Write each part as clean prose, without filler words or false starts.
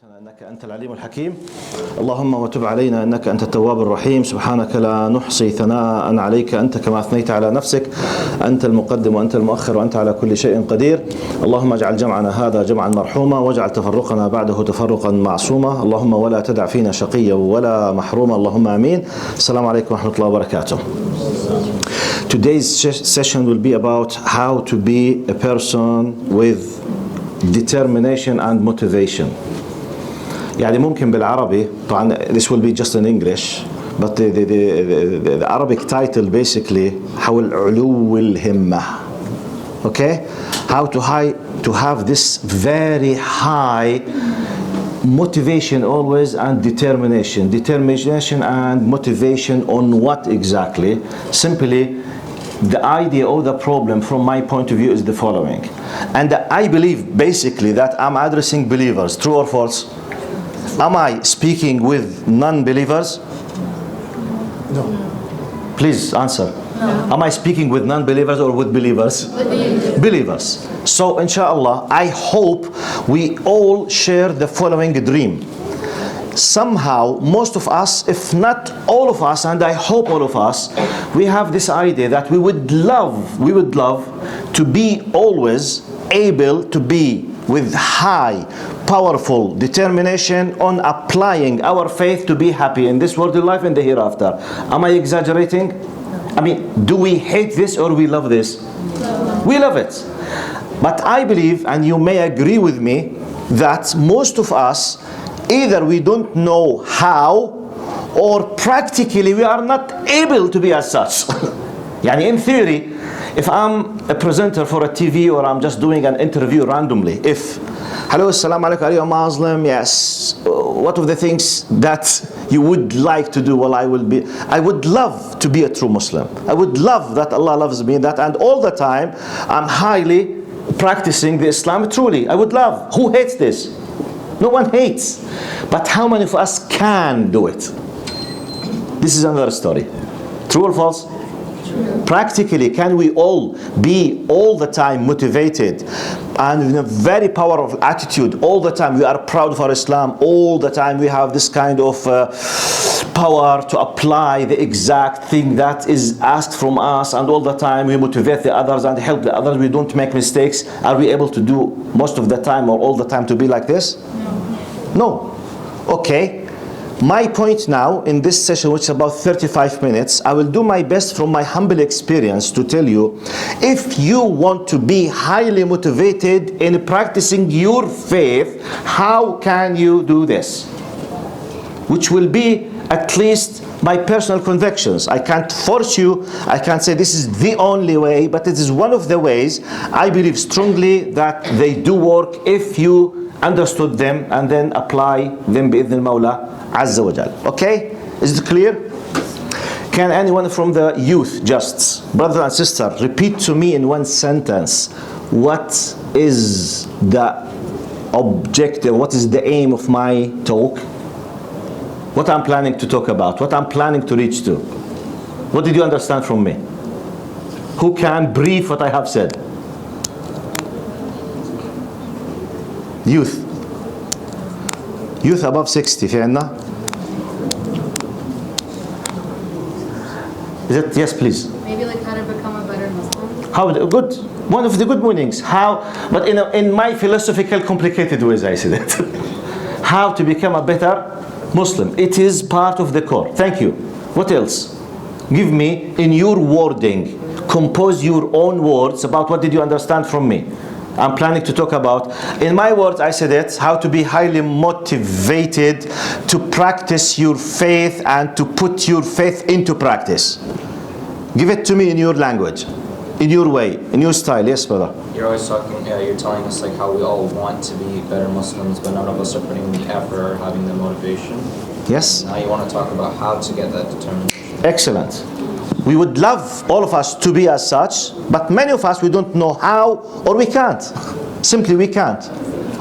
موتنا إنك أنت العليم الحكيم. اللهم وتب علينا إنك أنت التواب الرحيم. سبحانك لا نحصي ثناء عليك أنت كما أثنيت على نفسك. أنت المقدم وأنت المؤخر وأنت على كل شيء قدير. اللهم اجعل جمعنا هذا جمعا مرحوما واجعل تفرقنا بعده تفرقا معصوما. اللهم ولا تدع فينا شقيا ولا محروما. اللهم آمين. السلام عليكم ورحمة الله وبركاته. Today's session will be about how to be a person with determination and motivation. يعني ممكن بالعربي طبعا this will be just in English but the Arabic title basically حول علو الهمة. Okay, how to have this very high motivation always and determination and motivation on what exactly? Simply the idea or the problem from my point of view is the following, and I believe basically that I'm addressing believers. True or false? Am I speaking with non-believers? No. Please answer. No. Am I speaking with non-believers or with believers? Believers. So inshallah, I hope we all share the following dream. Somehow, most of us, if not all of us, and I hope all of us, we have this idea that we would love to be always able to be with high, powerful determination on applying our faith to be happy in this worldly life and the hereafter. Am I exaggerating? I mean, do we hate this or we love this? We love it. But I believe, and you may agree with me, that most of us, either we don't know how or practically we are not able to be as such. يعني in theory, if I'm a presenter for a TV or I'm just doing an interview randomly, if hello, assalamu alaikum, are you a Muslim? Yes. What of the things that you would like to do? Well, I would love to be a true Muslim. I would love that Allah loves me, that, and all the time I'm highly practicing the Islam truly. I would love. Who hates this? No one hates. But how many of us can do it? This is another story. True or false? True. Practically, can we all be all the time motivated and in a very powerful attitude all the time? We are proud of our Islam all the time. We have this kind of power to apply the exact thing that is asked from us, and all the time we motivate the others and help the others. We don't make mistakes. Are we able to do most of the time or all the time to be like this? No. Okay. My point now in this session, which is about 35 minutes, I will do my best from my humble experience to tell you, if you want to be highly motivated in practicing your faith, how can you do this? Which will be at least my personal convictions. I can't force you, I can't say this is the only way, but it is one of the ways I believe strongly that they do work if you understood them and then apply them بإذن المولى عز وجل. Okay? Is it clear? Can anyone from the youth, just brother and sister, repeat to me in one sentence what is the objective, what is the aim of my talk? What I'm planning to talk about, what I'm planning to reach to. What did you understand from me? Who can brief what I have said? Youth. Youth above 60 في عنا? Is it? Yes, please. Maybe like how to become a better Muslim. How good? One of the good meanings. How? But in my philosophical, complicated ways, I said it. How to become a better Muslim. It is part of the core. Thank you. What else? Give me in your wording. Compose your own words about what did you understand from me. I'm planning to talk about. In my words, I said it, how to be highly motivated to practice your faith and to put your faith into practice. Give it to me in your language, in your way, in your style. Yes, brother. You're always talking, you're telling us like how we all want to be better Muslims, but none of us are putting the effort or having the motivation. Yes. Now you want to talk about how to get that determination. Excellent. We would love all of us to be as such, but many of us we don't know how, or we can't. Simply we can't.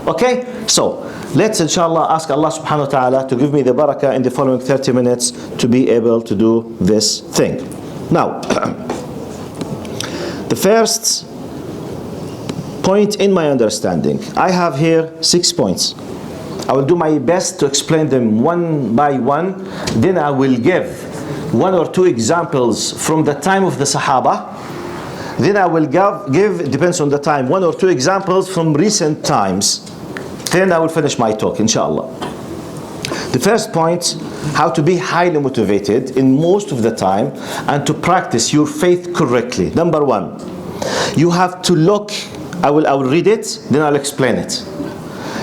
Okay? So let's inshallah ask Allah subhanahu wa ta'ala to give me the barakah in the following 30 minutes to be able to do this thing. Now, the first point in my understanding, I have here 6 points. I will do my best to explain them one by one. Then I will give one or two examples from the time of the Sahaba. Then I will give, depends on the time, one or two examples from recent times. Then I will finish my talk, inshallah. The first point, how to be highly motivated in most of the time and to practice your faith correctly. Number one, you have to look, I will read it, then I'll explain it.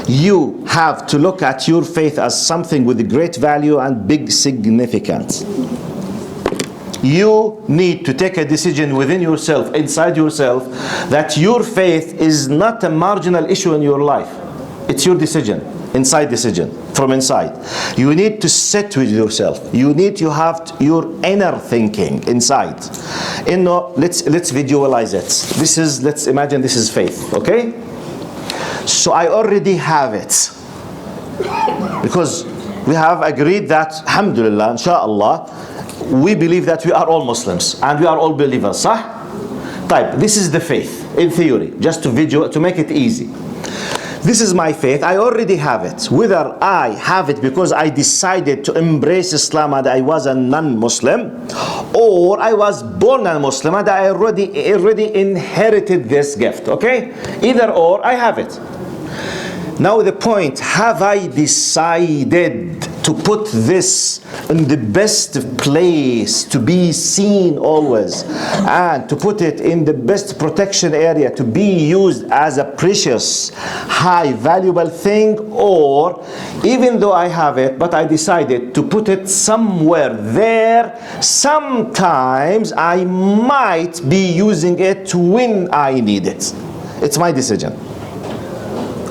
You have to look at your faith as something with great value and big significance. You need to take a decision within yourself, inside yourself, that your faith is not a marginal issue in your life. It's your decision, inside decision, from inside. You need to sit with yourself. You need to have your inner thinking inside. Let's visualize it. Let's imagine this is faith, okay? So I already have it. Because we have agreed that, alhamdulillah, inshallah, we believe that we are all Muslims and we are all believers, صح? طيب, this is the faith in theory, just to make it easy. This is my faith, I already have it. Whether I have it because I decided to embrace Islam and I was a non-Muslim, or I was born a Muslim and I already inherited this gift, okay? Either or, I have it. Now the point, have I decided to put this in the best place to be seen always, and to put it in the best protection area to be used as a precious, high, valuable thing? Or even though I have it, but I decided to put it somewhere there, sometimes I might be using it when I need it. It's my decision.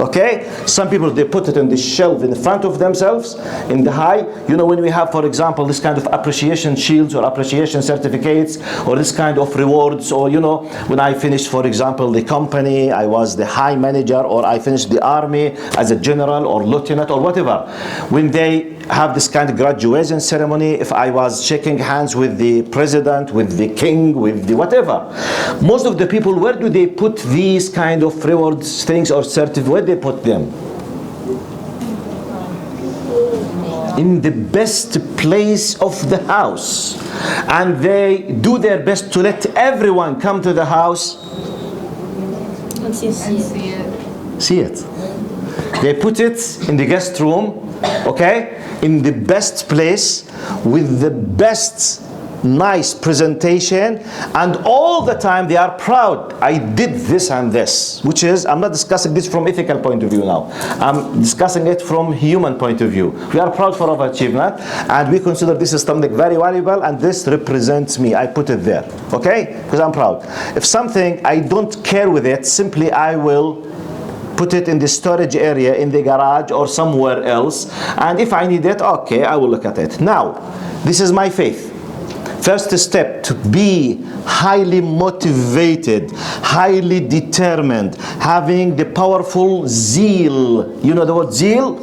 Okay, some people, they put it on the shelf in front of themselves in the high. You know, when we have, for example, this kind of appreciation shields or appreciation certificates or this kind of rewards, or you know, when I finished, for example, the company, I was the high manager, or I finished the army as a general or lieutenant or whatever. When they have this kind of graduation ceremony, if I was shaking hands with the president, with the king, with the whatever, most of the people, where do they put these kind of rewards things or certificates? Where they put them? In the best place of the house, and they do their best to let everyone come to the house And see it. They put it in the guest room, okay, in the best place with the best nice presentation, and all the time they are proud. I did this and this, which is, I'm not discussing this from ethical point of view now, I'm discussing it from human point of view. We are proud for our achievement and we consider this is something very valuable, and this represents me. I put it there, okay, because I'm proud. If something I don't care with it, simply I will put it in the storage area in the garage or somewhere else, and if I need it, okay, I will look at it. Now, this is my faith. First step, to be highly motivated, highly determined, having the powerful zeal. You know the word zeal?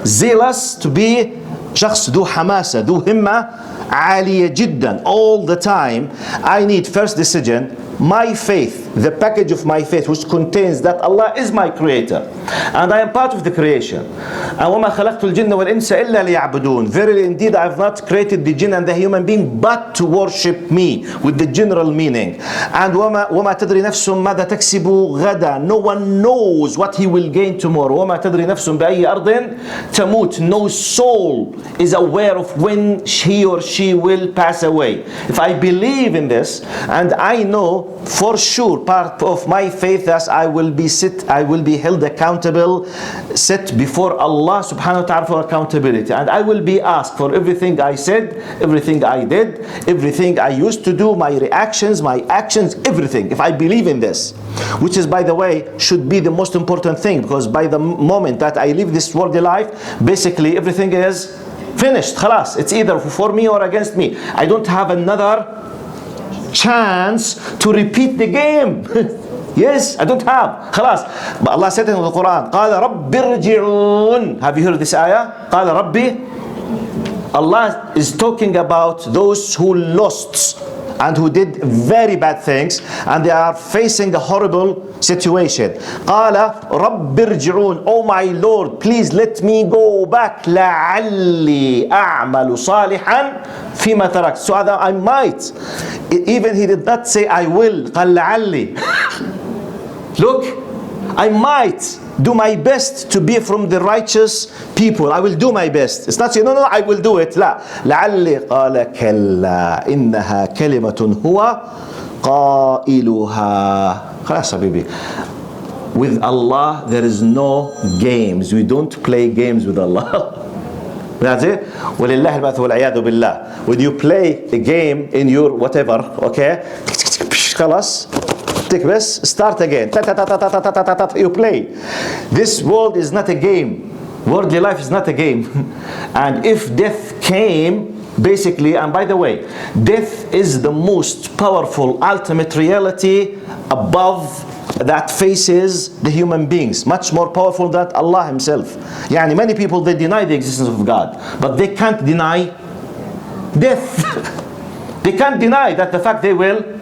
Zealous, to be شخص ذو حماسة, ذو همة عالية جدا all the time. I need first decision, my faith, the package of my faith, which contains that Allah is my creator and I am part of the creation. And وَمَا خَلَقْتُ الْجِنَّ وَالْإِنسَ إِلَّا لِيَعْبُدُونَ. Verily indeed I have not created the jinn and the human being but to worship me, with the general meaning. And وَمَا تَدْرِي نَفْسٌ مَاذَا تَكْسِبُ غَدًا. No one knows what he will gain tomorrow. وَمَا تَدْرِي نَفْسٌ بأي أرض تموت. No soul is aware of when he or she will pass away. If I believe in this, and I know for sure part of my faith that I will be held accountable, set before Allah subhanahu wa ta'ala for accountability, and I will be asked for everything I said, everything I did, everything I used to do, my reactions, my actions, everything. If I believe in this, which is, by the way, should be the most important thing, because by the moment that I live this worldly life, basically everything is finished, khalas. It's either for me or against me. I don't have another chance to repeat the game. Yes, I don't have. خلاص. But Allah said in the Quran, قال رب ارجعون. Have you heard this ayah? قال ربي. Allah is talking about those who lost and who did very bad things, and they are facing a horrible situation. قال رب ارجعون, oh my Lord, please let me go back, لعلي أعمل صالحا فيما تركت, so that I might. Even he did not say I will, قال لعلي. Look, I might do my best to be from the righteous people. I will do my best. It's not saying, no, I will do it. لا. لعلي قال كلا إنها كلمة هو قائلها. خلاص حبيبي. With Allah, there is no games. We don't play games with Allah. That's it. ولله المثل والعياذ بالله. When you play a game in your whatever, okay? خلاص. بس start again. You play. This world is not a game. Worldly life is not a game. And if death came, basically, and by the way, death is the most powerful ultimate reality above that faces the human beings, much more powerful than Allah himself. Yani many people, they deny the existence of God, but they can't deny death. They can't deny that the fact they will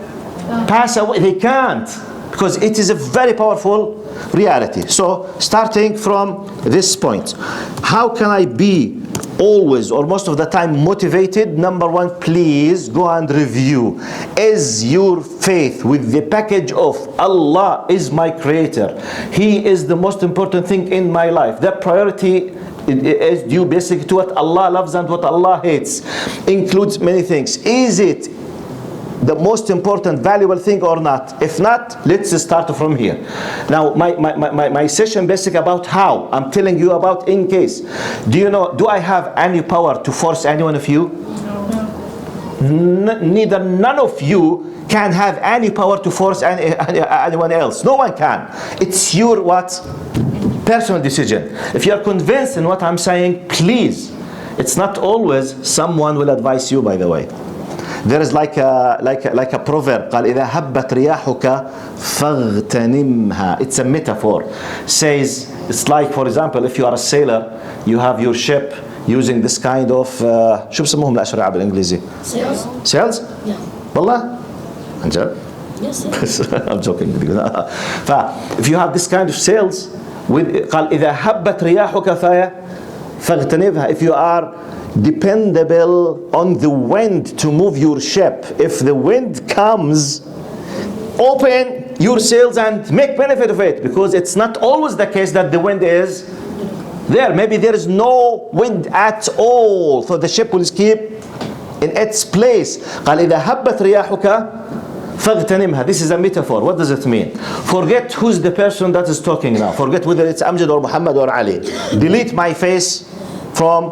pass away. They can't, because it is a very powerful reality. So starting from this point, how can I be always or most of the time motivated? Number one, please go and review. Is your faith with the package of Allah is my creator, He is the most important thing in my life, that priority is due basically to what Allah loves and what Allah hates, includes many things. Is it the most important valuable thing or not? If not, let's start from here. Now my session basically about how, I'm telling you about in case. Do you know, do I have any power to force any one of you? Neither, none of you can have any power to force anyone else. No one can. It's your what? Personal decision. If you are convinced in what I'm saying, please. It's not always someone will advise you, by the way. There is like a proverb, قال إذا هبت رياحك فاغتنمها. It's a metaphor. Says, it's like, for example, if you are a sailor, you have your ship using this kind of شو بسموهم الأشرعة بالإنجليزي؟ Sails? Sails? Yeah. والله؟ أمجد؟ Yes. I'm joking. If you have this kind of sails, with قال إذا هبت رياحك فاغتنمها. If you are dependable on the wind to move your ship, if the wind comes, open your sails and make benefit of it, because it's not always the case that the wind is there. Maybe there is no wind at all, so the ship will keep in its place. قال إذا هبت رياحك فاغتنمها. This is a metaphor. What does it mean? Forget who's the person that is talking now. Forget whether it's Amjad or Muhammad or Ali. Delete my face from,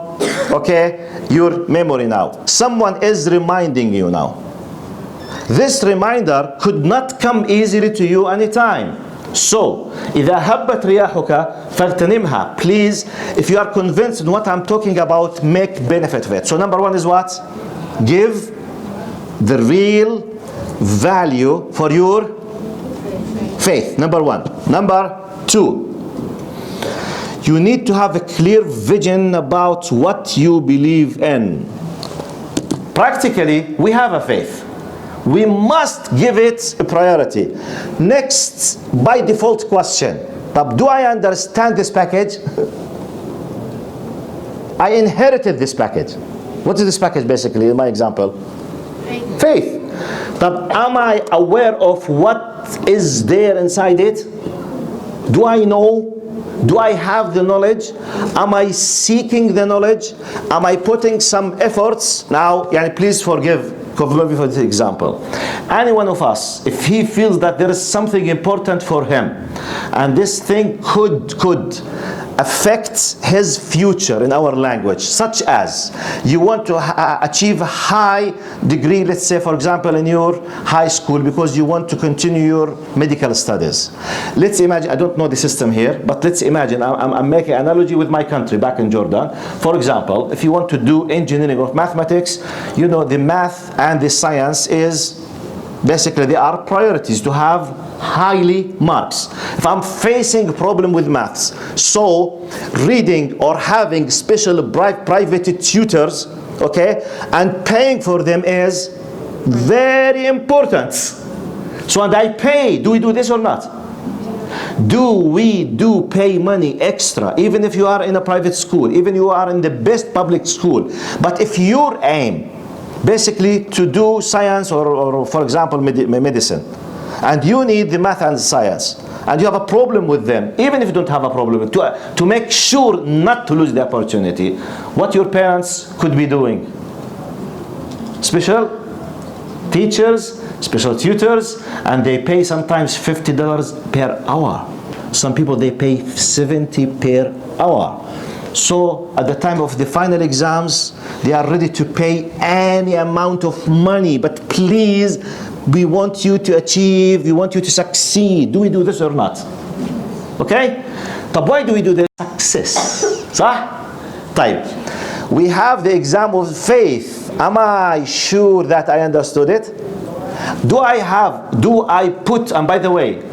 okay, your memory now. Someone is reminding you now. This reminder could not come easily to you anytime. So, إذا هبت رياحك فاغتنمها. Please, if you are convinced in what I'm talking about, make benefit of it. So number one is what? Give the real value for your faith. Number one. Number two, you need to have a clear vision about what you believe in. Practically, we have a faith. We must give it a priority. Next, by default question. But do I understand this package? I inherited this package. What is this package basically in my example? Faith. But am I aware of what is there inside it? Do I know? Do I have the knowledge? Am I seeking the knowledge? Am I putting some efforts? Now, please forgive me for this example. Any one of us, if he feels that there is something important for him, and this thing could affect his future in our language, such as you want to achieve a high degree, let's say for example in your high school, because you want to continue your medical studies. Let's imagine, I don't know the system here, but let's imagine, I'm making an analogy with my country back in Jordan. For example, if you want to do engineering or mathematics, you know the math and the science is basically, they are priorities to have highly marks. If I'm facing a problem with maths, so reading or having special private tutors, okay, and paying for them is Very important. So, and I pay. Do we do this or not? Do we pay money extra, even if you are in a private school, even you are in the best public school? But if your aim, basically to do science or for example, medicine, and you need the math and science, and you have a problem with them, even if you don't have a problem, to make sure not to lose the opportunity, what your parents could be doing? Special teachers, special tutors, and they pay sometimes $50 per hour. Some people, they pay $70 per hour. So at the time of the final exams, they are ready to pay any amount of money. But please, we want you to achieve, we want you to succeed. Do we do this or not? Okay? But why do we do this? Success. صح? طيب. We have the exam of faith. Am I sure that I understood it? Do I put, and by the way,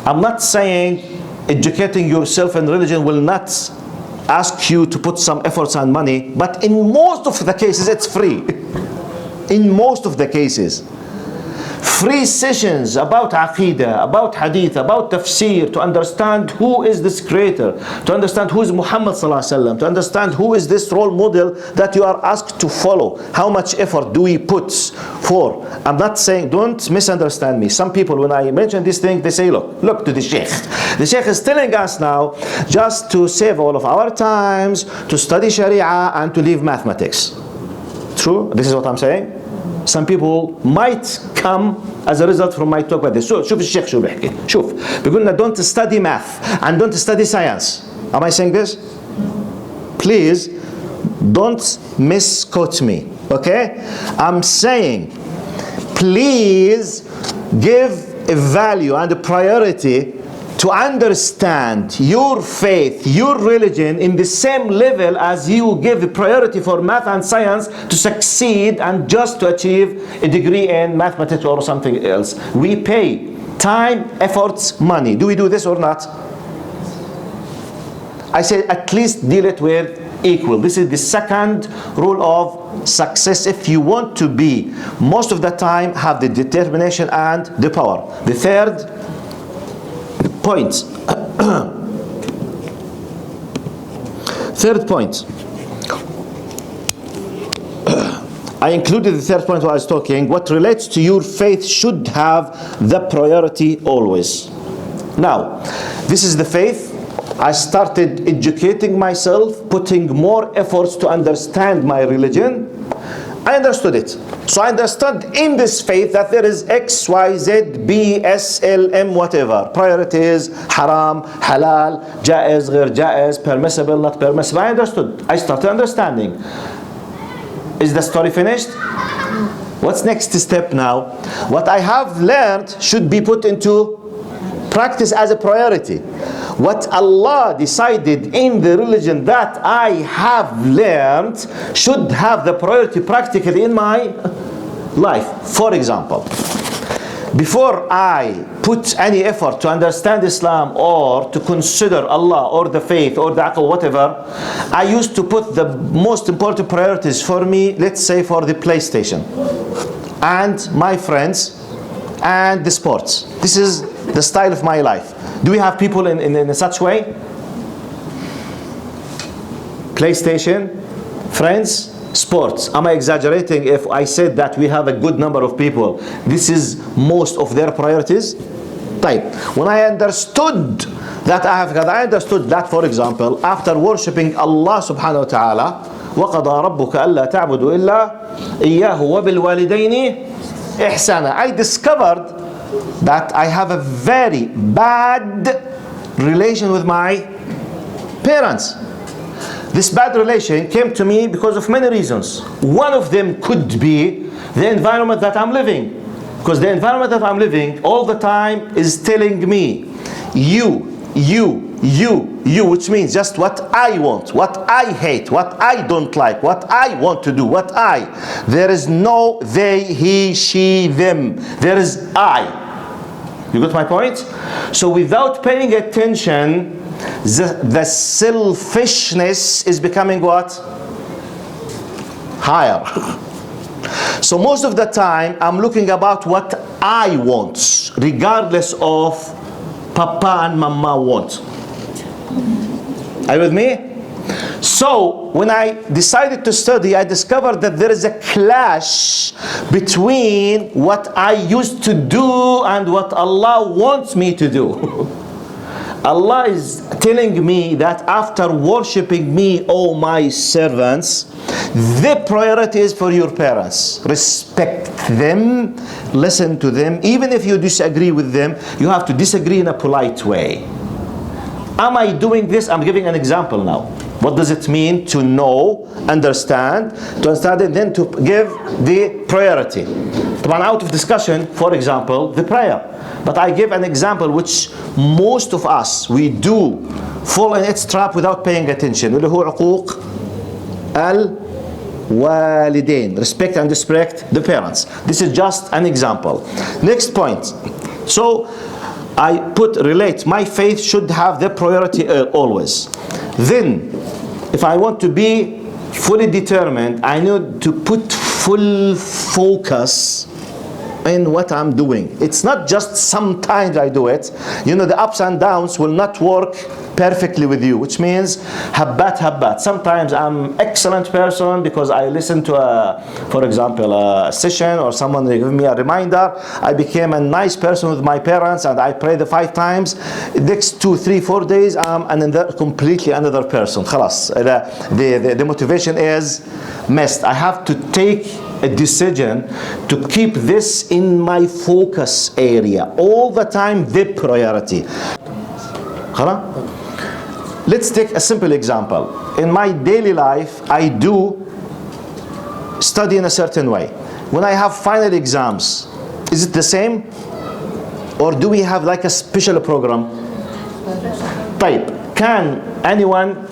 I'm not saying educating yourself in religion will not ask you to put some efforts and money, but in most of the cases it's free. In most of the cases. Free sessions about Aqidah, about Hadith, about Tafsir, to understand who is this creator, to understand who is Muhammad Sallallahu Alaihi Wasallam, to understand who is this role model that you are asked to follow. How much effort do we put for? I'm not saying, don't misunderstand me. Some people, when I mention this thing, they say, look to the Sheikh. The Sheikh is telling us now just to save all of our times, to study Sharia and to leave mathematics. True? This is what I'm saying. Some people might come as a result from my talk about this. So, شوف الشيخ شو بيحكي. شوف بيقولنا don't study math and don't study science. Am I saying this? Please don't misquote me. Okay? I'm saying please give a value and a priority to understand your faith, your religion in the same level as you give priority for math and science to succeed and just to achieve a degree in mathematics or something else. We pay time, efforts, money. Do we do this or not? I say at least deal it with equal. This is the second rule of success. If you want to be, most of the time, have the determination and the power. The third point. Third point. I included the third point while I was talking. What relates to your faith should have the priority always. Now, this is the faith. I started educating myself, putting more efforts to understand my religion. I understood it. So I understood in this faith that there is X, Y, Z, B, S, L, M, whatever. Priorities, haram, halal, jaiz, ghair jaiz, permissible, not permissible. I understood. I started understanding. Is the story finished? What's next step now? What I have learned should be put into practice as a priority. What Allah decided in the religion that I have learned should have the priority practically in my life. For example, before I put any effort to understand Islam or to consider Allah or the faith or the aql, whatever, I used to put the most important priorities for me, let's say for the PlayStation and my friends and the sports. This is the style of my life. Do we have people in such way? PlayStation, friends, sports. Am I exaggerating if I said that we have a good number of people? This is most of their priorities. Type. When I understood that I understood that, for example, after worshipping Allah subhanahu wa ta'ala, وَقَضَى رَبُّكَ أَلَّا تَعْبُدُوا إِلَّا إِيَّاهُ وَبِالْوَالِدَيْنِ إِحْسَانًا. I discovered that I have a very bad relation with my parents. This bad relation came to me because of many reasons. One of them could be the environment that I'm living. Because the environment that I'm living all the time is telling me, you, which means just what I want, what I hate, what I don't like, what I want to do, what I. There is no they, he, she, them. There is I. You got my point? So without paying attention, the selfishness is becoming what? Higher. So most of the time, I'm looking about what I want, regardless of Papa and Mama want. Are you with me? So when I decided to study, I discovered that there is a clash between what I used to do and what Allah wants me to do. Allah is telling me that after worshiping me, oh my servants, the priority is for your parents. Respect them, listen to them. Even if you disagree with them, you have to disagree in a polite way. Am I doing this? I'm giving an example now. What does it mean to know, understand, and then to give the priority? Out of discussion, for example, the prayer. But I give an example which most of us, we do fall in its trap without paying attention. اللي هو عقوق الوالدين. Respect and respect the parents. This is just an example. Next point. So I relate, my faith should have the priority always. Then, if I want to be fully determined, I need to put full focus in what I'm doing. It's not just sometimes I do it. You know, the ups and downs will not work perfectly with you, which means habbat. Sometimes I'm excellent person because I listen to for example, a session or someone give me a reminder. I became a nice person with my parents and I pray the 5 times. Next 2, 3, 4 days, I'm completely another person. خلاص. The motivation is missed. I have to take a decision to keep this in my focus area all the time, the priority. Let's take a simple example. In my daily life, I do study in a certain way. When I have final exams, is it the same? Or do we have like a special program? Type. Can anyone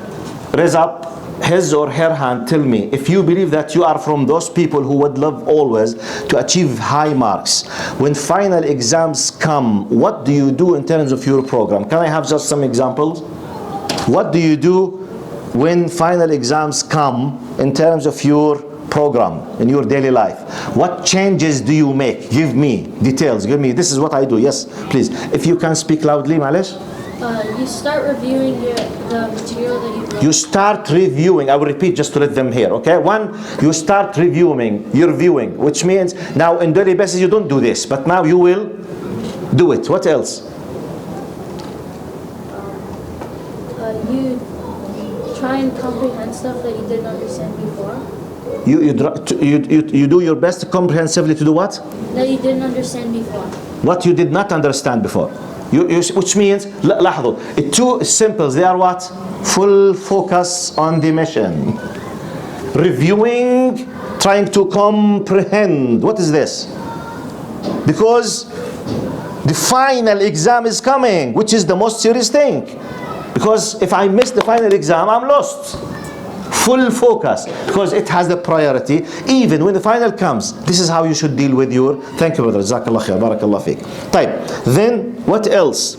raise up his or her hand, tell me if you believe that you are from those people who would love always to achieve high marks. When final exams come, what do you do in terms of your program? Can I have just some examples? What do you do when final exams come in terms of your program, in your daily life? What changes do you make? Give me details, give me, this is what I do. Yes, please. If you can speak loudly, Malish. You start reviewing the material that you wrote. You start reviewing. I will repeat just to let them hear. Okay. 1, you start reviewing. You're reviewing, which means now in daily basis you don't do this, but now you will do it. What else? You try and comprehend stuff that you didn't understand before. You do your best comprehensively to do what? That you didn't understand before. What you did not understand before. Which means, لاحظوا, 2 simples, they are what? Full focus on the mission. Reviewing, trying to comprehend. What is this? Because the final exam is coming, which is the most serious thing. Because if I miss the final exam, I'm lost. Full focus, because it has the priority. Even when the final comes, this is how you should deal with your. Thank you, brother. Jazakallah khair. Barakallah feek. Type. Then what else?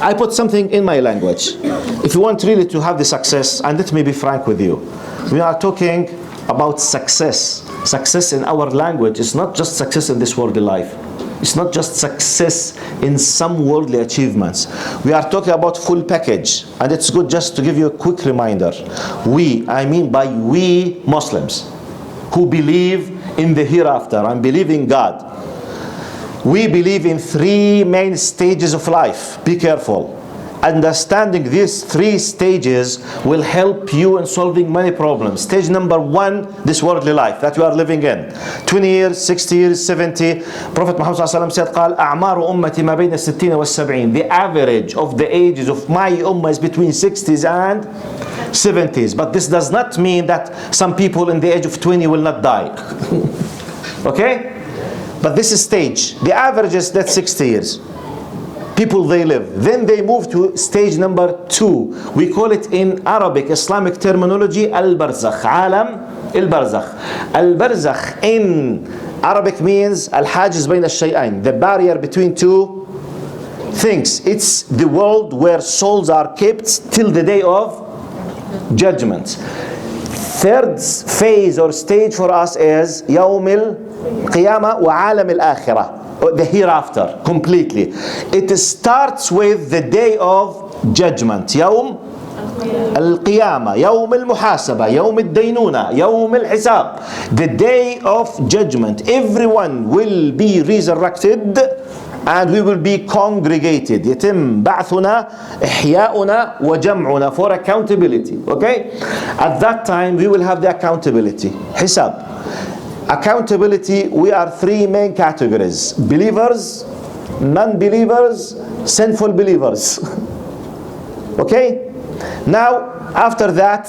I put something in my language. If you want really to have the success, and let me be frank with you, we are talking about success. Success in our language is not just success in this worldly life. It's not just success in some worldly achievements. We are talking about full package. And it's good just to give you a quick reminder. I mean by we Muslims who believe in the hereafter and believe in God. We believe in 3 main stages of life. Be careful. Understanding these 3 stages will help you in solving many problems. Stage number 1, this worldly life that you are living in. 20 years, 60 years, 70. Prophet Muhammad said, قال أعمار أمتي ما بين 60 و70. The average of the ages of my ummah is between 60s and 70s. But this does not mean that some people in the age of 20 will not die. Okay? But this is stage. The average is that 60 years. People they live. Then they move to stage number 2. We call it in Arabic, Islamic terminology, al-barzakh. Alam al-barzakh. Al-barzakh in Arabic means al-hajiz bayna al-shay'ain, the barrier between 2 things. It's the world where souls are kept till the day of judgment. Third phase or stage for us is يوم القيامة وعالم الآخرة, the hereafter completely. It starts with the day of judgment, يوم القيامة, يوم المحاسبة, يوم الدينونة, يوم الحساب, the day of judgment. Everyone will be resurrected and we will be congregated. يتم بعثنا إحياؤنا وجمعنا for accountability. Okay? At that time we will have the accountability. حساب. Accountability, we are three main categories: believers, non-believers, sinful believers. Okay? Now, after that,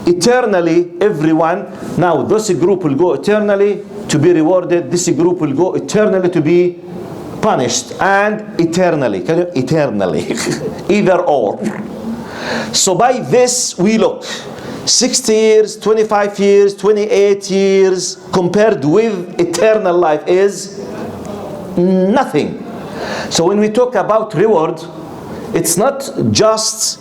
eternally, everyone, now this group will go eternally to be rewarded, this group will go eternally to be punished, and eternally, either or. So by this we look, 60 years, 25 years, 28 years compared with eternal life is nothing. So when we talk about reward, it's not just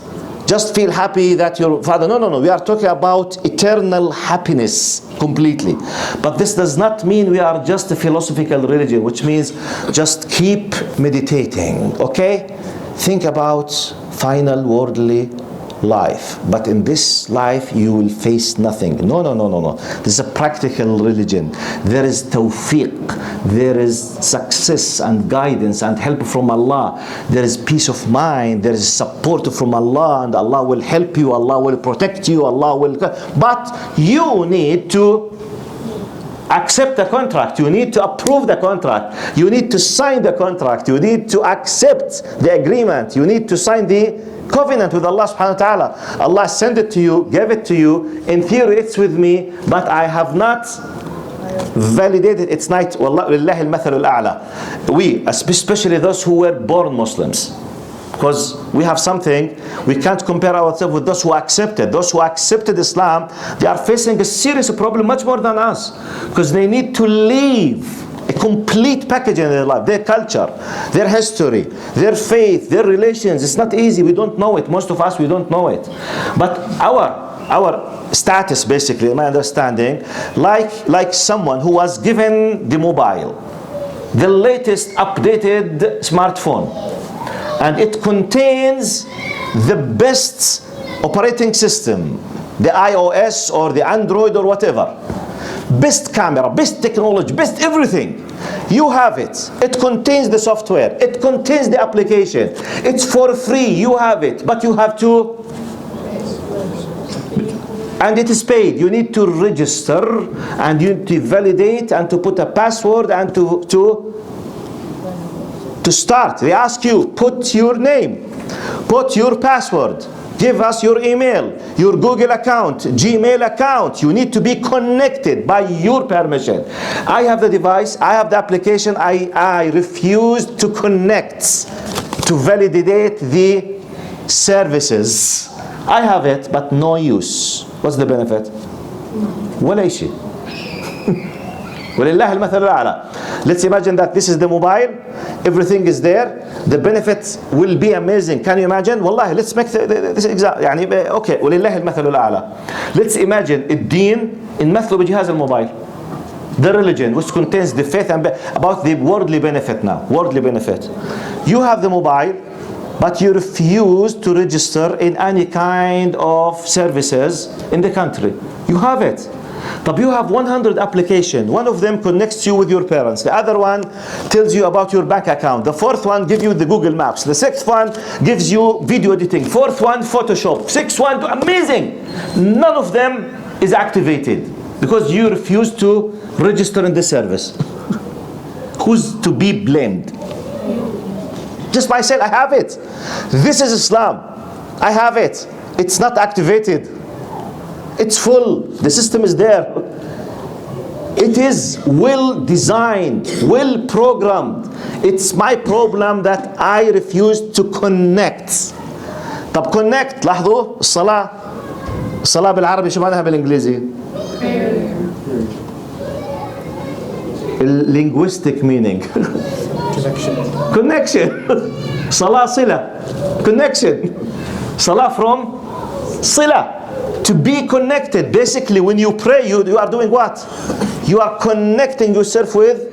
feel happy that your father, no, we are talking about eternal happiness completely. But this does not mean we are just a philosophical religion, which means just keep meditating, okay? Think about final worldly life, but in this life you will face nothing. No. This is a practical religion. There is tawfiq, there is success and guidance and help from Allah. There is peace of mind, there is support from Allah, and Allah will help you, Allah will protect you, Allah will. But you need to accept the contract, you need to approve the contract, you need to sign the contract, you need to accept the agreement, you need to sign the covenant with Allah subhanahu wa ta'ala. Allah sent it to you, gave it to you. In theory it's with me, but I have not validated its night. Wallahi al-mathalu al-a'la. We, especially those who were born Muslims, because we have something, we can't compare ourselves with those who accepted. Those who accepted Islam, they are facing a serious problem much more than us, because they need to leave a complete package in their life, their culture, their history, their faith, their relations. It's not easy, we don't know it. Most of us, we don't know it. But our status, basically, in my understanding, like someone who was given the mobile, the latest updated smartphone, and it contains the best operating system, the iOS or the Android or whatever, best camera, best technology, best everything. You have it. It contains the software, it contains the application, it's for free, you have it, but you have to, and it is paid. You need to register and you need to validate and to put a password and to start. They ask you, put your name, put your password, give us your email, your Google account, Gmail account. You need to be connected by your permission. I have the device, I have the application, I refuse to connect to validate the services. I have it, but no use. What's the benefit? ولا شيء. ولله المثل الأعلى. Let's imagine that this is the mobile, everything is there, the benefits will be amazing. Can you imagine? Wallahi, let's make this example. يعني okay, ولله المثل الأعلى. Let's imagine الدين نمثله بجهاز الموبايل. The religion which contains the faith and about the worldly benefit now. Worldly benefit. You have the mobile, but you refuse to register in any kind of services in the country. You have it. But you have 100 applications. One of them connects you with your parents. The other one tells you about your bank account. The fourth one gives you the Google Maps. The sixth one gives you video editing. Fourth one, Photoshop. Sixth one, amazing. None of them is activated because you refuse to register in the service. Who's to be blamed? Just myself, I have it. This is Islam. I have it. It's not activated. It's full. The system is there. It is well designed, well programmed. It's my problem that I refuse to connect. طب connect. لاحظوا الصلاة بالعربي شو معناها بالإنجليزي؟ linguistic meaning. Connection. صلاة صلة. Connection. صلاة from Sila, to be connected. Basically, when you pray, you are doing what? You are connecting yourself with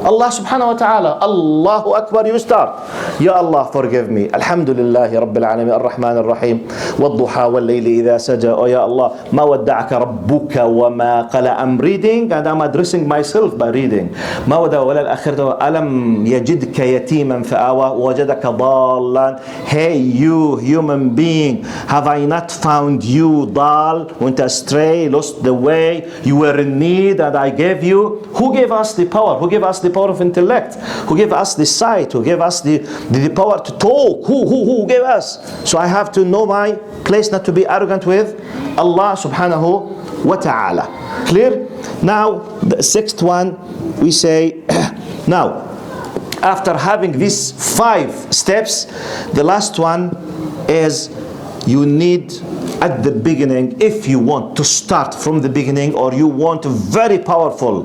Allah subhanahu wa ta'ala. Allahu Akbar, you start. Ya Allah, forgive me. Alhamdulillahi Rabbil Alameen, Ar-Rahman Ar-Rahim. Wadduha wal layli idha saja. Oh ya Allah, ma wadda'aka rabbuka wa ma qala. I'm reading and I'm addressing myself by reading. Ma wada wala al-akhirata alam yajidka yatiman fa'awa wajadaka dallan. Hey you human being, have I not found you dal, went astray, lost the way, you were in need and I gave you? Who gave us the power? Who gave us the power of intellect? Who gave us the sight? Who gave us the power to talk? Who gave us? So I have to know my place, not to be arrogant with Allah subhanahu wa ta'ala. Clear? Now the sixth one we say now after having these 5 steps, the last one is you need at the beginning, if you want to start from the beginning or you want a very powerful,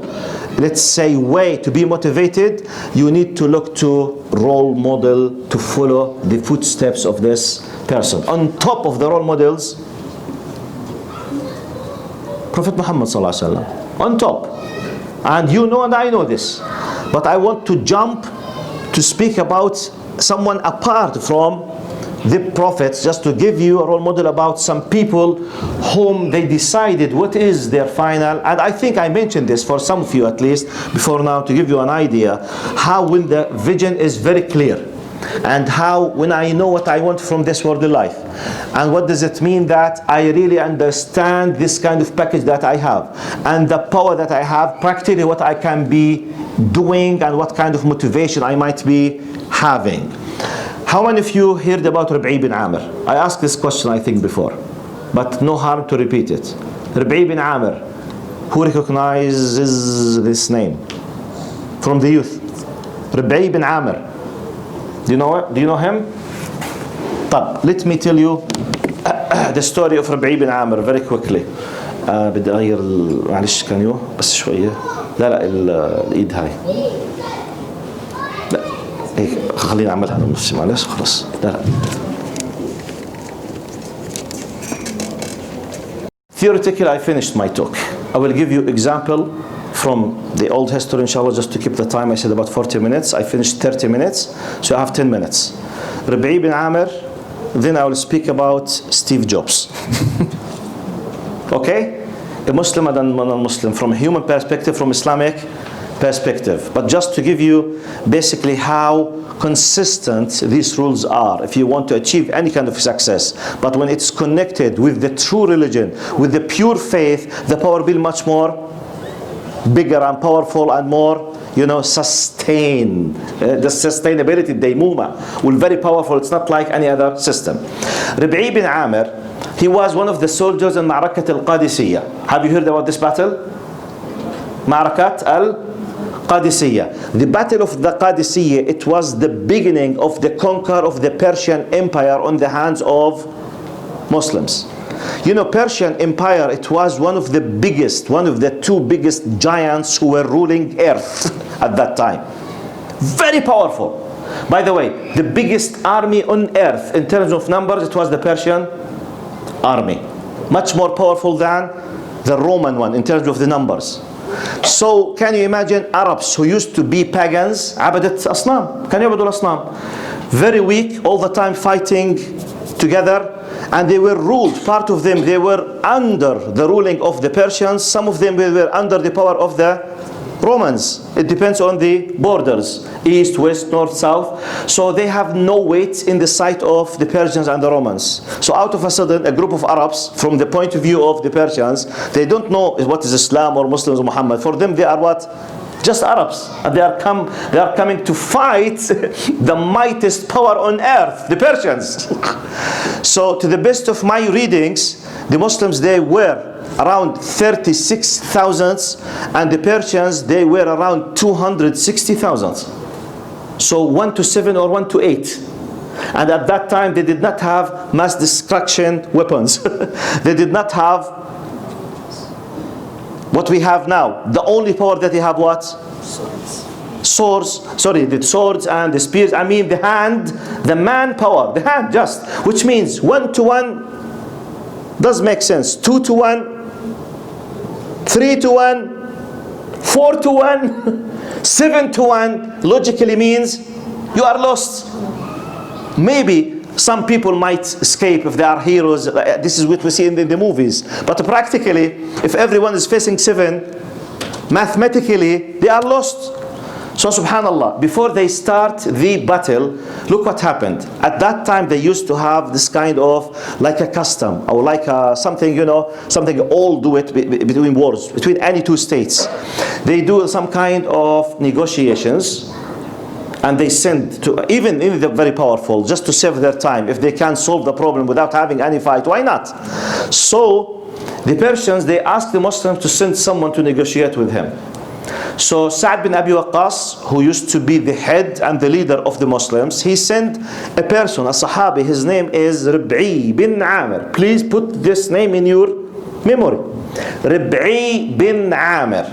let's say, way to be motivated, you need to look to role model to follow the footsteps of this person. On top of the role models, Prophet Muhammad sallallahu alaihi wasallam, on top. And you know and I know this, but I want to jump to speak about someone apart from the prophets, just to give you a role model about some people whom they decided what is their final, and I think I mentioned this for some of you at least before now, to give you an idea how when the vision is very clear and how when I know what I want from this worldly life and what does it mean that I really understand this kind of package that I have and the power that I have, practically what I can be doing and what kind of motivation I might be having. How many of you heard about Rabi'i bin Amir? I asked this question I think before, but no harm to repeat it. Rabi'i bin Amir, who recognizes this name from the youth? Rabi'i bin Amir. Do you know him? طب, let me tell you the story of Rabi'i bin Amir very quickly. بدي أغير معلش كان يو بس شوية. لا الإيد هاي. هيك خليني اعملها انا بنفسي معلش خلاص. لا Theoretically I finished my talk. I will give you example from the old history inshallah, just to keep the time. I said about 40 minutes. I finished 30 minutes, so I have 10 minutes. Rabi'i bin Amir, then I will speak about Steve Jobs. Okay? A Muslim and a non-Muslim, from a human perspective, from Islamic perspective. But just to give you basically how consistent these rules are if you want to achieve any kind of success. But when it's connected with the true religion, with the pure faith, the power will be much more bigger and powerful and more, sustain. The sustainability, daymuma, will very powerful. It's not like any other system. Rabi'i bin Amir, he was one of the soldiers in Ma'rakat al-Qadisiyya. Have you heard about this battle? Ma'rakat al-Qadisiyya. The battle of the Qadisiyya, it was the beginning of the conquer of the Persian Empire on the hands of Muslims. Persian Empire, it was one of the 2 biggest giants who were ruling earth at that time. Very powerful. By the way, the biggest army on earth in terms of numbers, it was the Persian army. Much more powerful than the Roman one in terms of the numbers. So can you imagine Arabs who used to be pagans, عبدة أصنام, كانوا يعبدوا الأصنام, very weak, all the time fighting together, and they were ruled, part of them, they were under the ruling of the Persians, some of them were under the power of the Romans. It depends on the borders, east, west, north, south. So they have no weight in the sight of the Persians and the Romans. So out of a sudden, a group of Arabs, from the point of view of the Persians, they don't know what is Islam or Muslims or Muhammad. For them, they are what? Just Arabs. And they are coming to fight the mightiest power on earth, the Persians. So to the best of my readings, the Muslims, they were around 36,000, and the Persians, they were around 260,000. So 1 to 7 or 1 to 8. And at that time, they did not have mass destruction weapons. They did not have what we have now. The only power that they have, what? Swords. Sorry, the swords and the spears. I mean the hand, the manpower, the hand just. Which means 1 to 1 Does make sense. 2 to 1, 3 to 1, 4 to 1, 7 to 1 logically means you are lost. Maybe some people might escape if they are heroes. This is what we see in the movies. But practically, if everyone is facing 7, mathematically, they are lost. So subhanallah, before they start the battle, look what happened. At that time they used to have this kind of like a custom, or like something, you know, something all do it between wars, between any two states. They do some kind of negotiations, and they send to, even the very powerful, just to save their time. If they can solve the problem without having any fight, why not? So the Persians, they asked the Muslims to send someone to negotiate with him. So Sa'd bin Abi Waqqas, who used to be the head and the leader of the Muslims, he sent a person, a Sahabi. His name is Rib'i bin Amir. Please put this name in your memory. Rib'i bin Amir.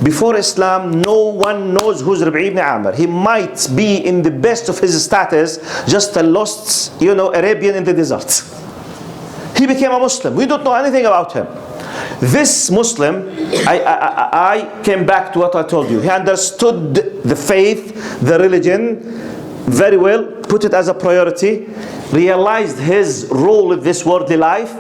Before Islam, no one knows who's Rib'i bin Amir. He might be in the best of his status, just a lost, you know, Arabian in the desert. He became a Muslim. We don't know anything about him. This Muslim, I came back to what I told you. He understood the faith, the religion very well, put it as a priority, realized his role in this worldly life,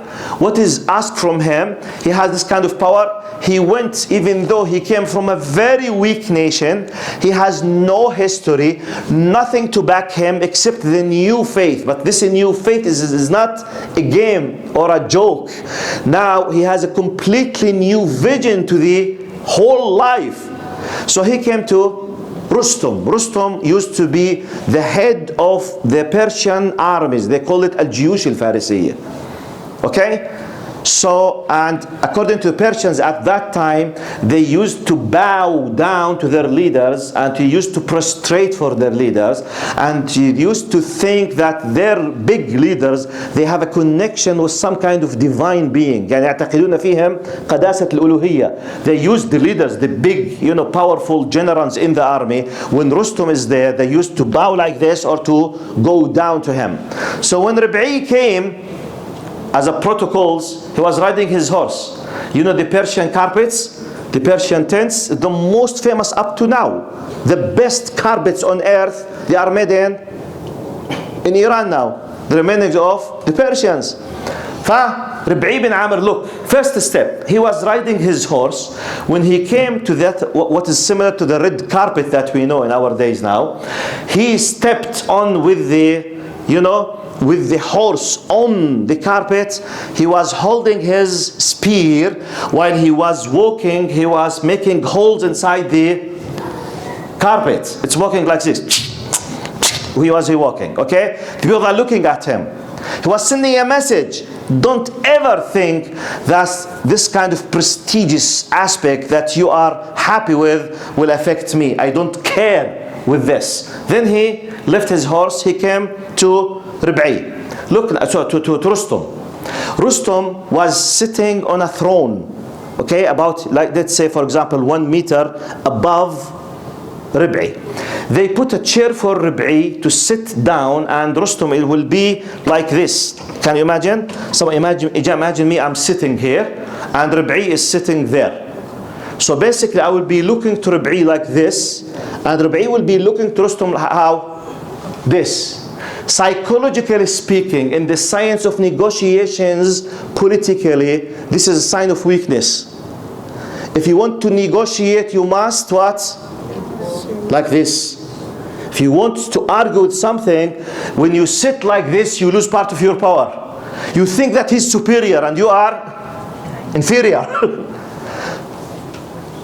what is asked from him. He has this kind of power. He went, even though he came from a very weak nation, he has no history, nothing to back him except the new faith. But this new faith is not a game or a joke. Now he has a completely new vision to the whole life. So he came to Rustum. Rustum used to be the head of the Persian armies. They call it Al-Jiyush al-Farisiyya. Okay? So, and according to the Persians at that time, they used to bow down to their leaders, and they used to prostrate for their leaders, and they used to think that their big leaders, they have a connection with some kind of divine being. يعني يعتقدون فيهم قداسة الألوهية. They used the leaders, the big, you know, powerful generals in the army. When Rustum is there, they used to bow like this or to go down to him. So when Rib'i came, as a protocols, he was riding his horse. You know the Persian carpets, the Persian tents, the most famous up to now. The best carpets on earth, they are made in Iran now. The remains of the Persians. Rib'i bin Amir, look, first step, he was riding his horse. When he came to that, what is similar to the red carpet that we know in our days now, he stepped on with the, you know, with the horse on the carpet. He was holding his spear. While he was walking, he was making holes inside the carpet. It's walking like this. He was walking, okay? The people are looking at him. He was sending a message. Don't ever think that this kind of prestigious aspect that you are happy with will affect me. I don't care with this. Then he left his horse. He came to Rib'i. Look, to Rustum. Rustum was sitting on a throne, okay, about, like, let's say for example 1 meter above Rib'i. They put a chair for Rib'i to sit down, and Rustum, it will be like this. Can you imagine? So imagine me, I'm sitting here and Rib'i is sitting there. So basically I will be looking to Rib'i like this, and Rib'i will be looking to Rustum how? This. Psychologically speaking, in the science of negotiations politically, this is a sign of weakness. If you want to negotiate, you must what? Like this. If you want to argue with something, when you sit like this, you lose part of your power. You think that he's superior and you are inferior.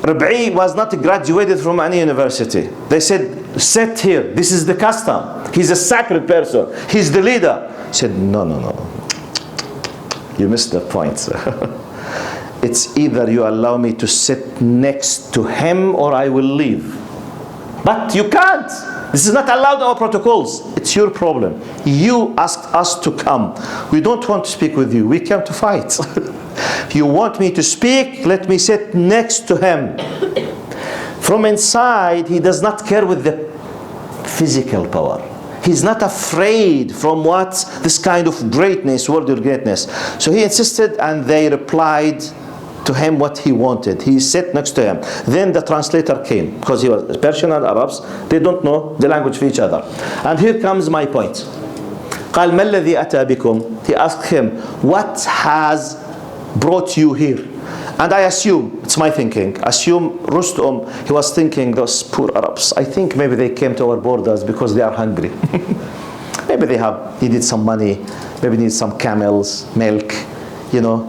Rib'i was not graduated from any university. They said, sit here, this is the custom. He's a sacred person, he's the leader. He said, no, you missed the point. It's either you allow me to sit next to him or I will leave. But you can't. This is not allowed in our protocols. It's your problem. You asked us to come. We don't want to speak with you. We came to fight. You want me to speak? Let me sit next to him. From inside, he does not care with the physical power. He's not afraid from what this kind of greatness, worldly greatness. So he insisted, and they replied to him what he wanted. He sat next to him. Then the translator came, because he was Persian and Arabs, they don't know the language of each other. And here comes my point. قال ما الذي أتى بكم? He asked him, what has brought you here? And I assume, it's my thinking, assume Rustum, he was thinking, those poor Arabs, I think maybe they came to our borders because they are hungry. Maybe they needed some money, maybe need some camels, milk,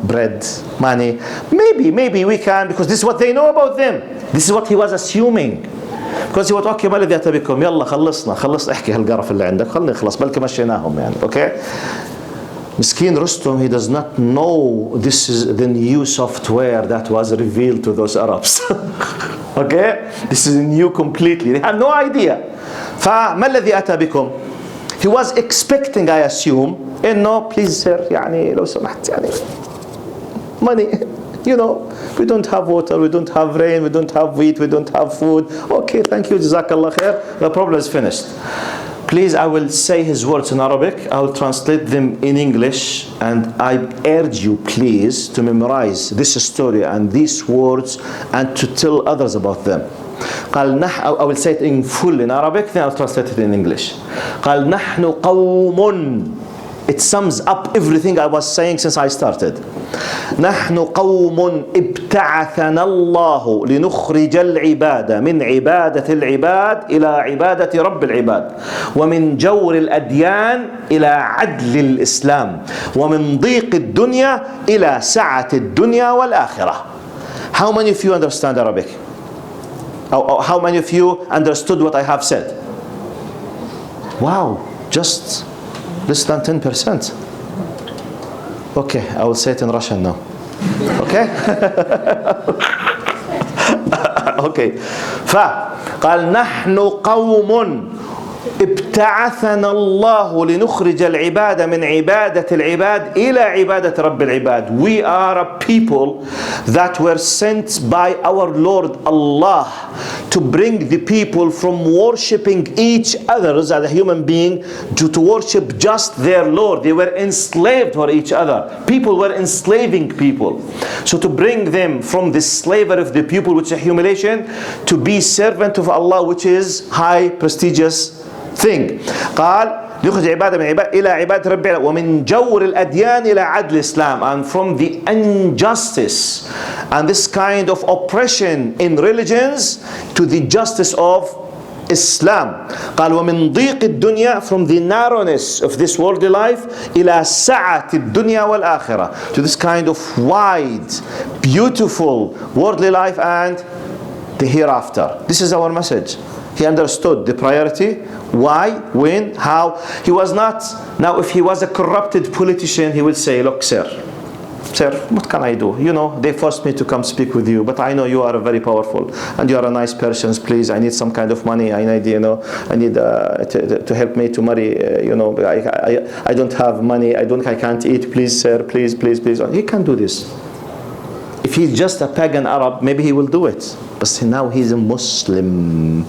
bread, money. Maybe we can, because this is what they know about them. This is what he was assuming. Because he was okay, ما الذي أتى بكم? يلا خلصنا احكي هالقرف اللي عندك، خلنا نخلص بلكي مشيناهم يعني. Okay. Miskin Rustum, he does not know this is the new software that was revealed to those Arabs. Okay? This is new completely. They have no idea. فما الذي أتى بكم? He was expecting, I assume, إنه please sir, يعني لو سمحت يعني money. We don't have water, we don't have rain, we don't have wheat, we don't have food. Okay, thank you, Jazakallah khair. The problem is finished. Please, I will say his words in Arabic. I will translate them in English. And I urge you, please, to memorize this story and these words and to tell others about them. I will say it in full in Arabic, then I'll translate it in English. قال نحن قوم. It sums up everything I was saying since I started. نحن قوم ابتعثنا الله لنخرج العباد من عبادة العباد إلى عبادة رب العباد ومن جور الأديان إلى عدل الإسلام ومن ضيق الدنيا إلى سعة الدنيا والآخرة. How many of you understand Arabic? How many of you understood what I have said? Wow, just less than 10%. Okay, I will say it in Russian now. Okay? Okay. فقال نحن قوم ابتعثنا الله لنخرج العباد من عبادة العباد إلى عبادة رب العباد. We are a people that were sent by our Lord Allah to bring the people from worshipping each other as a human being to worship just their Lord. They were enslaved for each other. People were enslaving people. So to bring them from the slavery of the people, which is humiliation, to be servant of Allah, which is high prestigious thing. قال يخرج عبادة من عبادة إلى عبادة رب العالمين ومن جور الأديان إلى عدل الإسلام, and from the injustice and this kind of oppression in religions to the justice of Islam. قال ومن ضيق الدنيا, from the narrowness of this worldly life إلى سعة الدنيا والآخرة, to this kind of wide, beautiful worldly life and the hereafter. This is our message. He understood the priority, why, when, how. He was not, now if he was a corrupted politician, he would say, look sir, what can I do? They forced me to come speak with you, but I know you are very powerful and you are a nice person. Please, I need some kind of money. I need, I need to help me to marry. I don't have money. I can't eat. Please, sir, please. He can't do this. If he's just a pagan Arab, maybe he will do it. But now he's a Muslim.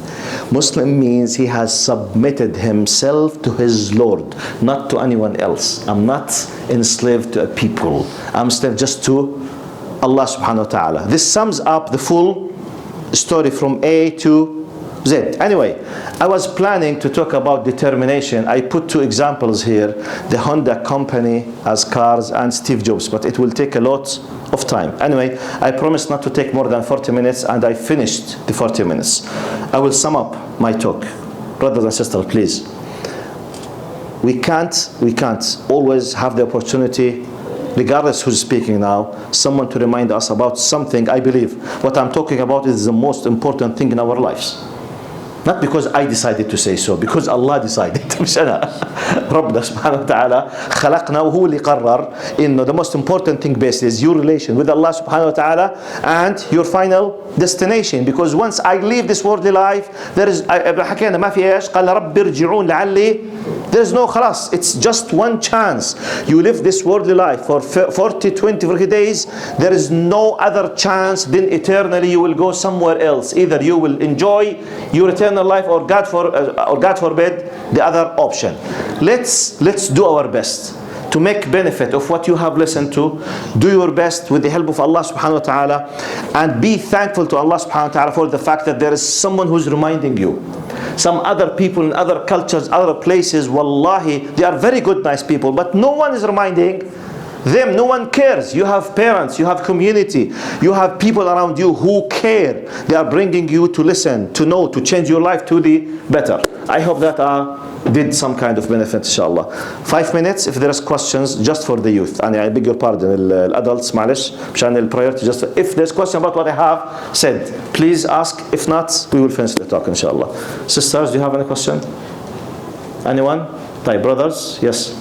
Muslim means he has submitted himself to his Lord, not to anyone else. I'm not enslaved to a people. I'm enslaved just to Allah subhanahu wa ta'ala. This sums up the full story from A to Z. Anyway, I was planning to talk about determination. I put two examples here, the Honda company as cars and Steve Jobs, but it will take a lot of time. Anyway, I promised not to take more than 40 minutes and I finished the 40 minutes. I will sum up my talk. Brothers and sisters, please. We can't always have the opportunity, regardless who's speaking now, someone to remind us about something. I believe what I'm talking about is the most important thing in our lives. Not because I decided to say so, because Allah decided. مش أنا. ربنا سبحانه وتعالى خلقنا وهو اللي قرر إنه the most important thing based is your relation with Allah subhanahu wa ta'ala and your final destination. Because once I leave this worldly life, there is حكينا ما في إيش قال رب ارجعون لعلي There's no khalas. It's just one chance. You live this worldly life for 40, 20, 40 days. There is no other chance. Then eternally you will go somewhere else. Either you will enjoy your eternal life, or God forbid, the other option. Let's do our best to make benefit of what you have listened to. Do your best with the help of Allah subhanahu wa ta'ala, and be thankful to Allah subhanahu wa ta'ala for the fact that there is someone who's reminding you. Some other people in other cultures, other places, wallahi, they are very good, nice people, but no one is reminding them. No one cares. You have parents, you have community, you have people around you who care. They are bringing you to listen, to know, to change your life to the better. I hope that did some kind of benefit, inshallah. 5 minutes if there is questions, just for the youth. And I beg your pardon, adults, معلش, مشان الpriority. Just if there's question about what I have said, please ask. If not, we will finish the talk, inshallah. Sisters, do you have any question? Anyone? طيب, brothers, yes.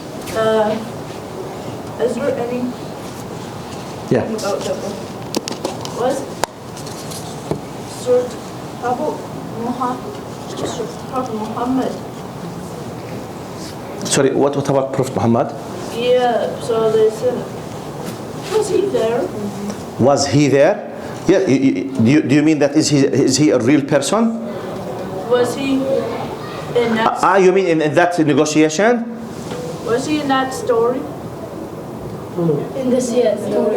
Is there any Yeah. about the was Surah Prophet Muhammad? Sorry, what about Prophet Muhammad? Yeah, so they said, was he there? Was he there? Yeah. Do you mean that is he a real person? Was he in that? You mean in that negotiation? Was he in that story? In this year, story.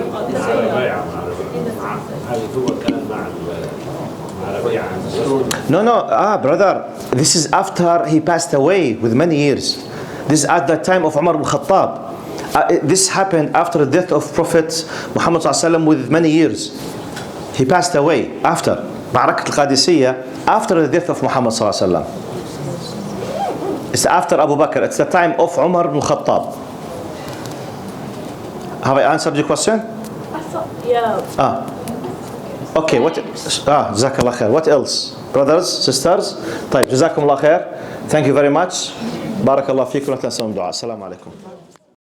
No, brother. This is after he passed away with many years. This is at the time of Umar ibn Khattab. This happened after the death of Prophet Muhammad ﷺ with many years. He passed away after Ma'arakat al-Qadisiyah, after the death of Muhammad ﷺ. It's after Abu Bakr. It's the time of Umar ibn Khattab. Have I answered your question? I thought, yeah. Okay, what? Jazakallah khair. What else? Brothers, sisters? طيب, جزاكم الله خير. Thank you very much. بارك الله فيكم. لا تنسون الدعاء. السلام عليكم.